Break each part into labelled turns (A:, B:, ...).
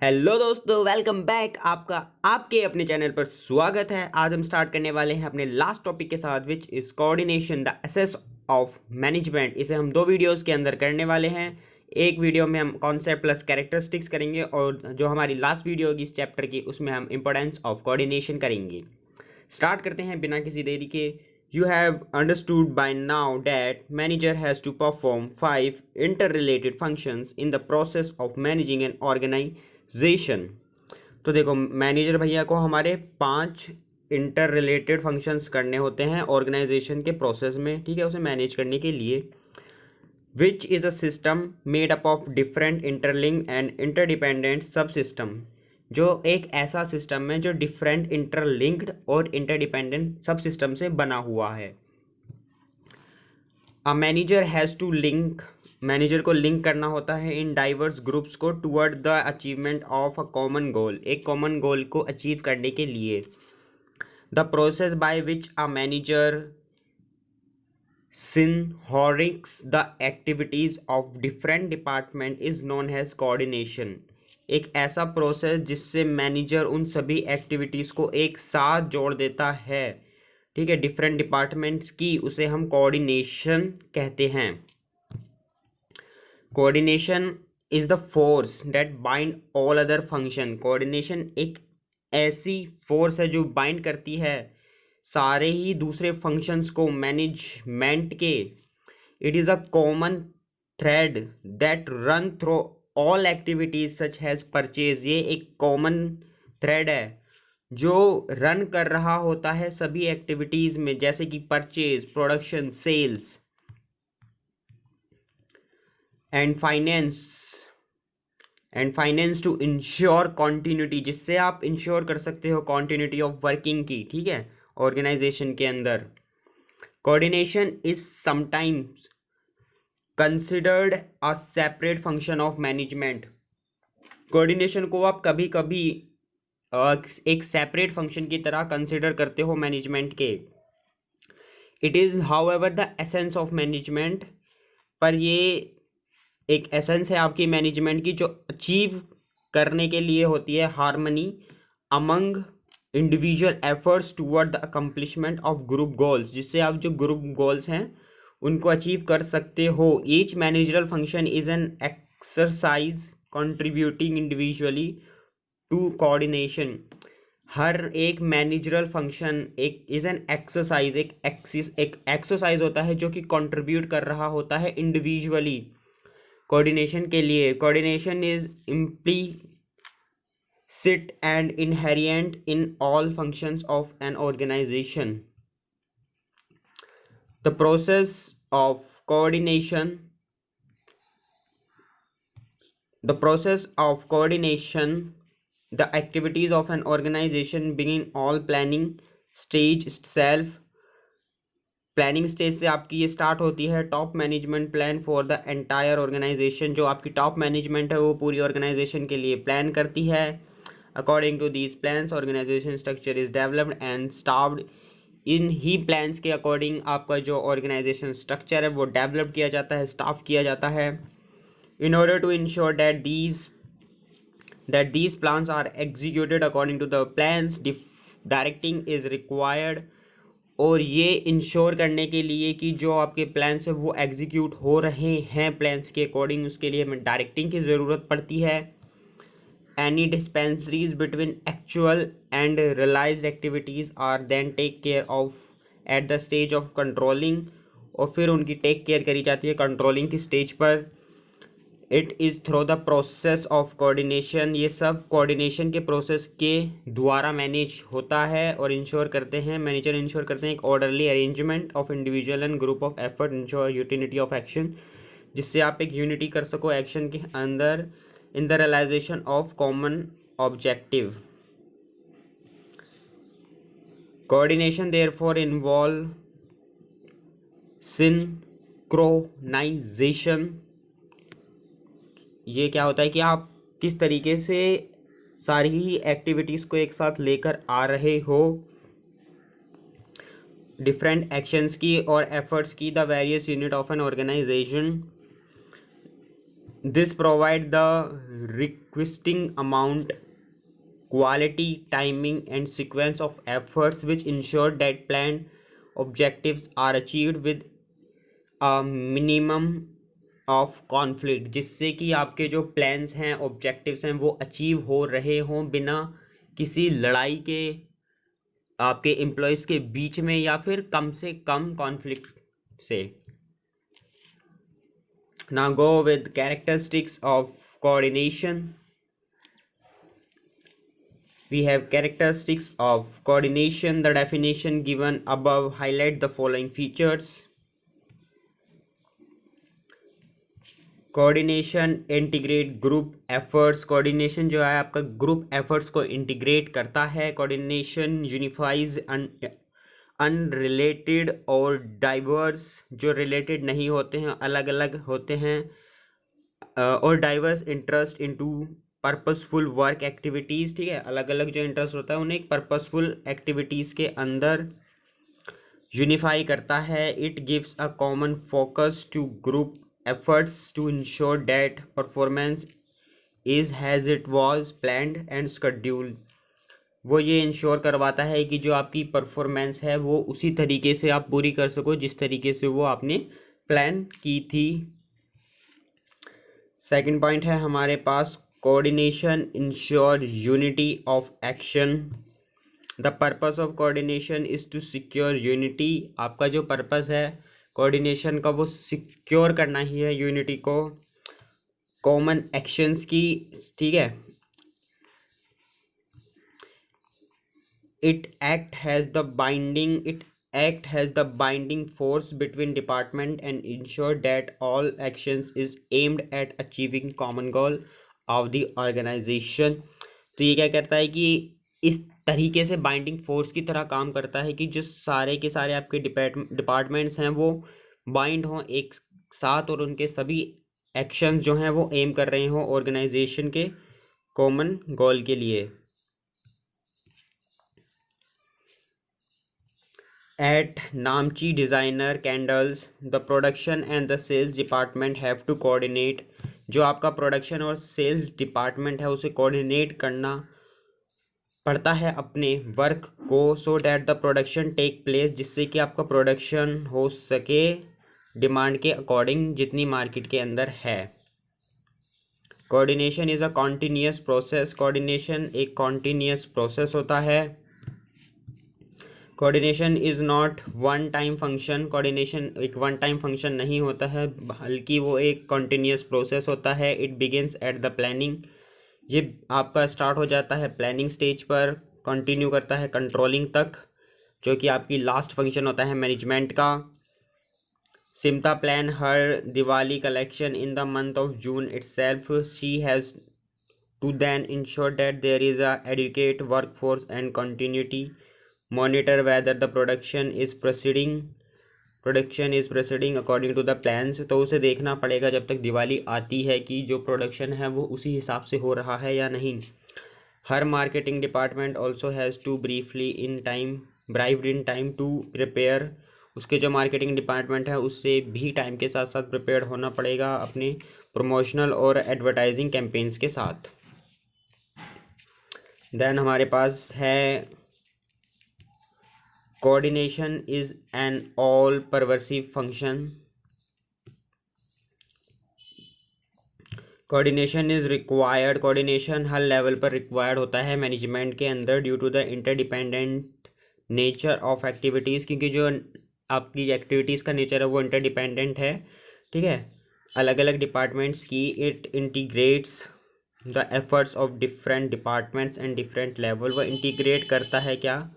A: Hello दोस्तों, welcome back. आपका आपके अपने चैनल पर स्वागत है। आज हम स्टार्ट करने वाले हैं अपने लास्ट टॉपिक के साथ, विच इज कोऑर्डिनेशन द एसेस ऑफ मैनेजमेंट। इसे हम दो वीडियोस के अंदर करने वाले हैं। एक वीडियो में हम कॉन्सेप्ट प्लस कैरेक्टरिस्टिक्स करेंगे और जो हमारी लास्ट वीडियो होगी इस चैप्टर की, उसमें हम इंपॉर्टेंस ऑफ कोऑर्डिनेशन करेंगे। स्टार्ट करते हैं बिना किसी देरी के। You have understood by now that manager has to perform 5 interrelated functions in the process of managing an organization। तो देखो, मैनेजर भैया को हमारे 5 इंटर रिलेटेड फंक्शंस करने होते हैं ऑर्गेनाइजेशन के प्रोसेस में, ठीक है, उसे मैनेज करने के लिए। Which is a system made up of different interlinked and interdependent sub system. जो एक ऐसा सिस्टम है जो डिफरेंट इंटरलिंक्ड और इंटरडिपेंडेंट सब सिस्टम से बना हुआ है। A manager has to link, manager को लिंक करना होता है इन डाइवर्स ग्रुप्स को toward the achievement of a common goal, एक कॉमन गोल को अचीव करने के लिए। The process by which a manager synchronizes the activities of different department is known as coordination। एक ऐसा प्रोसेस जिससे मैनेजर उन सभी एक्टिविटीज़ को एक साथ जोड़ देता है, ठीक है, डिफरेंट डिपार्टमेंट्स की, उसे हम कोऑर्डिनेशन कहते हैं। Coordination is the force that bind all other function. Coordination एक ऐसी फोर्स है जो बाइंड करती है सारे ही दूसरे फंक्शंस को मैनेजमेंट के। It is a common thread that run through all activities such has purchase. ये एक कॉमन थ्रेड है जो रन कर रहा होता है सभी एक्टिविटीज में, जैसे कि purchase, production, sales and finance to ensure continuity, जिससे आप इंश्योर कर सकते हो कॉन्टिन्यूटी ऑफ वर्किंग की, ठीक है, ऑर्गेनाइजेशन के अंदर। Coordination is sometimes considered a separate function of management. Coordination को आप कभी कभी एक सेपरेट फंक्शन की तरह कंसिडर करते हो मैनेजमेंट के। It is however the essence of management, पर ये एक एसेंस है आपकी मैनेजमेंट की जो अचीव करने के लिए होती है harmony among individual efforts toward the accomplishment of group goals, जिससे आप जो ग्रुप गोल्स हैं उनको अचीव कर सकते हो। Each managerial function is an exercise contributing individually to coordination. हर एक मैनेजरल फंक्शन एक इज एन एक्सरसाइज, एक एक्सरसाइज होता है जो कि कंट्रीब्यूट कर रहा होता है इंडिविजुअली कोऑर्डिनेशन के लिए। Coordination is implicit and inherent in all functions of an organization। The process of coordination the activities of an organization begin all planning stage itself। Planning stage से आपकी ये स्टार्ट होती है top management plan for the entire organisation. जो आपकी top management है वो पूरी ऑर्गेनाइजेशन के लिए प्लान करती है। According to these plans organisation structure is developed and staffed. इन ही प्लान्स के अकॉर्डिंग आपका जो ऑर्गेनाइजेशन स्ट्रक्चर है वो डेवलप किया जाता है, स्टाफ किया जाता है। In order to ensure that these plans are executed according to the plans, directing is required। और ये इंश्योर करने के लिए कि जो आपके प्लान्स है वो एग्जीक्यूट हो रहे हैं प्लान्स के अकॉर्डिंग, उसके लिए हमें डायरेक्टिंग की ज़रूरत पड़ती है। एनी डिस्पेंसरीज between actual and realised activities are then take care of at the stage of controlling, और फिर उनकी टेक केयर करी जाती है कंट्रोलिंग की स्टेज पर। It is through the process of coordination, ये सब कोऑर्डिनेशन के प्रोसेस के द्वारा मैनेज होता है और इंश्योर करते हैं, मैनेजर इंश्योर करते हैं एक orderly arrangement of individual and group of effort, ensure utility of action, जिससे आप एक यूनिटी कर सको एक्शन के अंदर in the realisation of common objective. Coordination therefore involve synchronisation. ये क्या होता है कि आप किस तरीके से सारी ही एक्टिविटीज़ को एक साथ लेकर आ रहे हो, डिफरेंट एक्शंस की और एफर्ट्स की, the various unit of an organisation. This provide the requesting amount, quality, timing, and sequence of efforts which ensure that planned objectives are achieved with a minimum of conflict, जिससे कि आपके जो plans हैं, objectives हैं, वो achieve हो रहे हों बिना किसी लड़ाई के आपके एम्प्लॉयज़ के बीच में या फिर कम से कम कॉन्फ्लिक्ट से. Now go with characteristics of coordination. We have characteristics of coordination. The definition given above highlight the following features. Coordination integrate group efforts. Coordination जो है आपका ग्रुप एफर्ट्स को इंटीग्रेट करता है. कोऑर्डिनेशन यूनिफाइज अनरिलेटेड और diverse, जो related नहीं होते हैं, अलग अलग होते हैं, और diverse interest into purposeful work activities. ठीक है, अलग अलग जो इंटरेस्ट होता है उन्हें एक पर्पसफुल एक्टिविटीज़ के अंदर यूनिफाई करता है. It gives a common focus to group efforts to ensure that performance is as it was planned and scheduled. वो ये इंश्योर करवाता है कि जो आपकी परफॉर्मेंस है वो उसी तरीके से आप पूरी कर सको जिस तरीके से वो आपने प्लान की थी. सेकंड पॉइंट है हमारे पास coordination ensure unity of action. The purpose of coordination is to secure unity. आपका जो पर्पस है कोऑर्डिनेशन का वो सिक्योर करना ही है यूनिटी को कॉमन एक्शंस की. ठीक है, it act has the binding force between department and ensure that all actions is aimed at achieving common goal of the organisation. तो ये क्या कहता है कि इस तरीके से बाइंडिंग फोर्स की तरह काम करता है कि जो सारे के सारे आपके डिपार्टमेंट्स हैं वो बाइंड हों एक साथ और उनके सभी एक्शंस जो हैं वो एम कर रहे हों ऑर्गेनाइजेशन के कॉमन गोल के लिए. At Namchi designer candles the production and the sales department have to coordinate. जो आपका प्रोडक्शन और सेल्स डिपार्टमेंट है उसे कोऑर्डिनेट करना पड़ता है अपने वर्क को, so that the production take place, जिससे कि आपका प्रोडक्शन हो सके डिमांड के अकॉर्डिंग जितनी मार्केट के अंदर है. Coordination is a continuous process. Coordination एक कॉन्टीन्यूअस प्रोसेस होता है. Coordination is not one time function. Coordination एक वन टाइम फंक्शन नहीं होता है बल्कि वो एक कॉन्टीन्यूअस प्रोसेस होता है. It begins at the planning. ये आपका स्टार्ट हो जाता है प्लानिंग स्टेज पर, कंटिन्यू करता है कंट्रोलिंग तक, जो कि आपकी लास्ट फंक्शन होता है मैनेजमेंट का. Smita plan her Diwali collection in the month of June itself. She has to then ensure that there is a adequate workforce and continuity, monitor whether the production is proceeding according to the plans. तो उसे देखना पड़ेगा जब तक दिवाली आती है कि जो प्रोडक्शन है वो उसी हिसाब से हो रहा है या नहीं. हर marketing department also has to bribed in time to prepare. उसके जो मार्केटिंग डिपार्टमेंट है उससे भी टाइम के साथ साथ प्रिपेयर होना पड़ेगा अपने प्रमोशनल और एडवर्टाइजिंग कैंपेन्स के साथ. देन हमारे पास है coordination is an all pervasive function. Coordination is required. Coordination हर लेवल पर रिक्वायर्ड होता है मैनेजमेंट के अंदर due to the interdependent nature of activities, क्योंकि जो आपकी एक्टिविटीज़ का नेचर है वो इंटरडिपेंडेंट है. ठीक है, अलग अलग डिपार्टमेंट्स की. It integrates the efforts of different departments and different level. वह इंटीग्रेट करता है क्या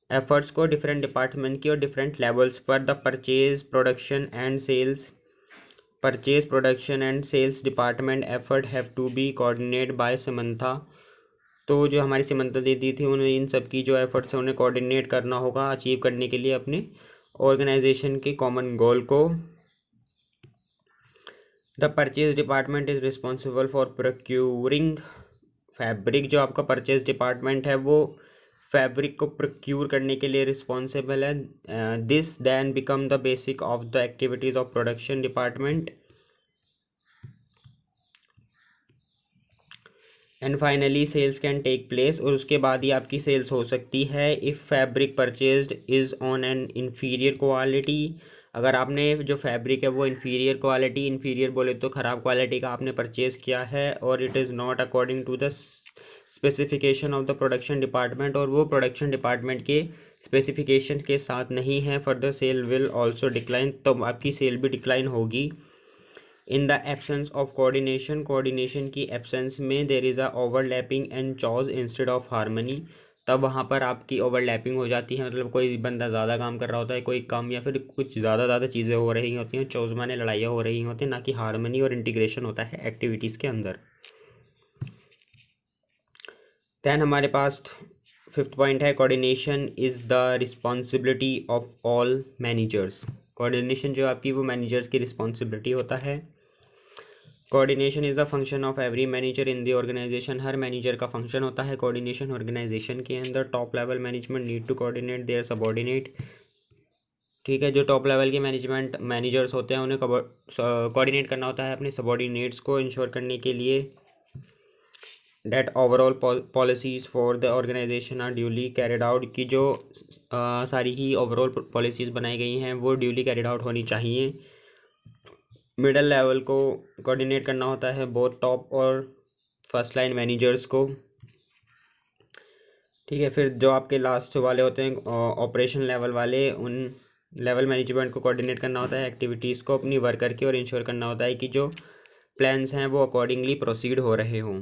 A: एफर्ट्स को डिफरेंट डिपार्टमेंट की और डिफरेंट लेवल्स पर. The purchase production and sales department effort have to be coordinate by Samantha. तो जो हमारी समंथा दीदी थी उन्हें इन सब की जो एफर्ट्स है उन्हें कोऑर्डिनेट करना होगा अचीव करने के लिए अपने ऑर्गेनाइजेशन के कॉमन गोल को. The purchase department is responsible for procuring fabric. जो आपका परचेज डिपार्टमेंट है वो फैब्रिक को प्रोक्यूर करने के लिए रिस्पॉन्सिबल है. This then become the basic of the activities of production department. And finally sales can take place, और उसके बाद ही आपकी सेल्स हो सकती है if fabric purchased is on an inferior quality. अगर आपने जो फैब्रिक है वो इन्फीरियर क्वालिटी, इन्फीरियर बोले तो ख़राब क्वालिटी का आपने परचेज़ किया है, और it is not according to the specification of the production department, और वो प्रोडक्शन डिपार्टमेंट के स्पेसिफिकेशन के साथ नहीं है, further sale will also decline, तो आपकी सेल भी डिक्लाइन होगी। In the absence of coordination, coordination की एब्सेंस में there is a overlapping and chaos instead of harmony, तब वहाँ पर आपकी ओवरलैपिंग हो जाती है, मतलब कोई बंदा ज़्यादा काम कर रहा होता है, कोई कम, या फिर कुछ ज़्यादा चीज़ें हो रही होती हैं, चॉज माने लड़ाइयाँ हो रही होती हैं, ना कि हारमनी और इंटीग्रेशन होता है एक्टिविटीज़ के अंदर। दैन हमारे पास फिफ्थ पॉइंट है coordination is the responsibility of all managers. Coordination जो आपकी वो मैनेजर्स की रिस्पॉन्सिबिलिटी होता है। Coordination is the function of every manager in the organisation, हर मैनेजर का फंक्शन होता है कोऑर्डिनेशन ऑर्गेनाइजेशन के अंदर। Top level management need to coordinate their subordinate, ठीक है, जो टॉप लेवल के मैनेजर्स होते हैं उन्हें कोऑर्डिनेट करना होता है अपने सबऑर्डिनेट्स को, इंश्योर करने के लिए that overall policies for the organisation are duly carried out, की जो सारी ही ओवरऑल पॉलिसीज़ बनाई गई हैं वो ड्यूली कैरिड आउट होनी चाहिए। मिडल लेवल को कोऑर्डिनेट करना होता है बोथ टॉप और फर्स्ट लाइन मैनेजर्स को, ठीक है। फिर जो आपके लास्ट वाले होते हैं ऑपरेशन लेवल वाले, उन लेवल मैनेजमेंट को कोऑर्डिनेट करना होता है एक्टिविटीज़ को अपनी वर्कर की, और इंश्योर करना होता है कि जो प्लान्स हैं वो अकॉर्डिंगली प्रोसीड हो रहे हों।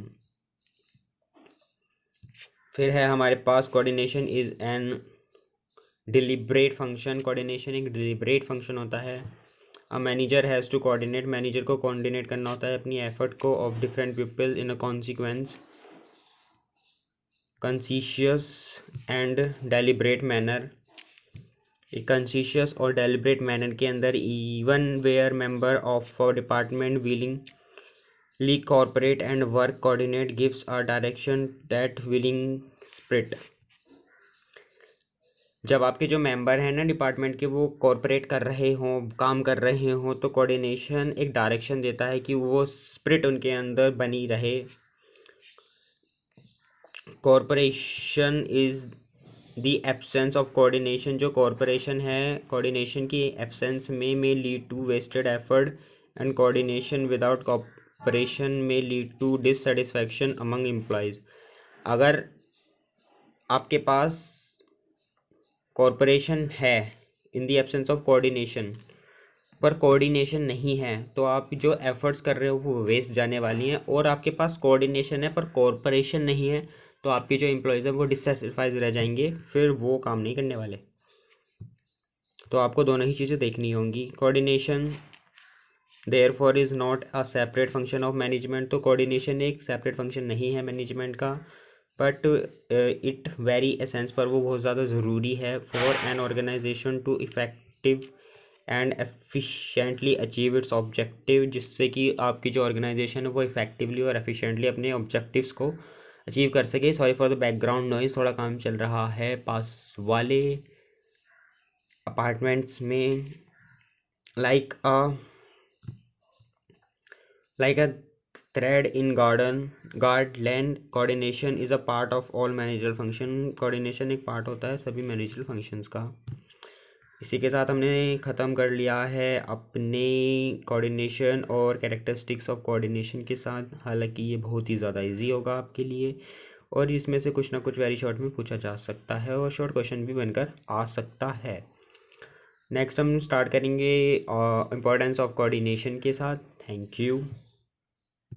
A: फिर है हमारे पास coordination is an deliberate function, coordination एक डिलिब्रेट फंक्शन होता है। A manager has to coordinate, manager को कोऑर्डिनेट करना होता है अपनी एफर्ट को of different people in a consequence conscious and deliberate manner, एक कॉन्शियस और डेलिब्रेट मैनर के अंदर, even where member of department willingly cooperate and work coordinate gives a direction that willing spirit। जब आपके जो मेंबर हैं ना डिपार्टमेंट के वो कॉर्पोरेट कर रहे हों, काम कर रहे हों, तो कोऑर्डिनेशन एक डायरेक्शन देता है कि वो स्पिरिट उनके अंदर बनी रहे। Corporation is the absence of coordination, जो कॉर्पोरेशन है कोऑर्डिनेशन की एब्सेंस में may lead to wasted effort, and coordination without corporation may lead to dissatisfaction among employees. अगर आपके पास कॉर्पोरेशन है in the absence of coordination, पर कोऑर्डिनेशन नहीं है, तो आप जो एफर्ट्स कर रहे हो वो वेस्ट जाने वाली हैं, और आपके पास कोऑर्डिनेशन है पर कॉर्पोरेशन नहीं है, तो आपके जो एम्प्लॉयज़ हैं वो डिससेटिस्फाइड रह जाएंगे, फिर वो काम नहीं करने वाले। तो आपको दोनों ही चीज़ें देखनी होंगी। Coordination therefore is not a separate function of management, तो कोऑर्डिनेशन एक सेपरेट फंक्शन नहीं है मैनेजमेंट का, बट इट वेरी एसेंस, पर वो बहुत ज़्यादा ज़रूरी है for an organisation to effective and efficiently achieve its objective, जिससे कि आपकी जो ऑर्गेनाइजेशन है वो इफेक्टिवली और एफिशिएंटली अपने ऑब्जेक्टिव्स को अचीव कर सके। Sorry for the background noise, थोड़ा काम चल रहा है पास वाले अपार्टमेंट्स में। Like a thread in garland, coordination is a part of all managerial function, coordination एक पार्ट होता है सभी मैनेजरल फंक्शंस का। इसी के साथ हमने ख़त्म कर लिया है अपने कोऑर्डिनेशन और कैरेक्टरिस्टिक्स ऑफ कोऑर्डिनेशन के साथ। हालांकि ये बहुत ही ज़्यादा इजी होगा आपके लिए, और इसमें से कुछ ना कुछ वेरी शॉर्ट में पूछा जा सकता है, और शॉर्ट क्वेश्चन भी बनकर आ सकता है। नेक्स्ट हम स्टार्ट करेंगे इम्पोर्टेंस ऑफ कोऑर्डिनेशन के साथ। Thank you.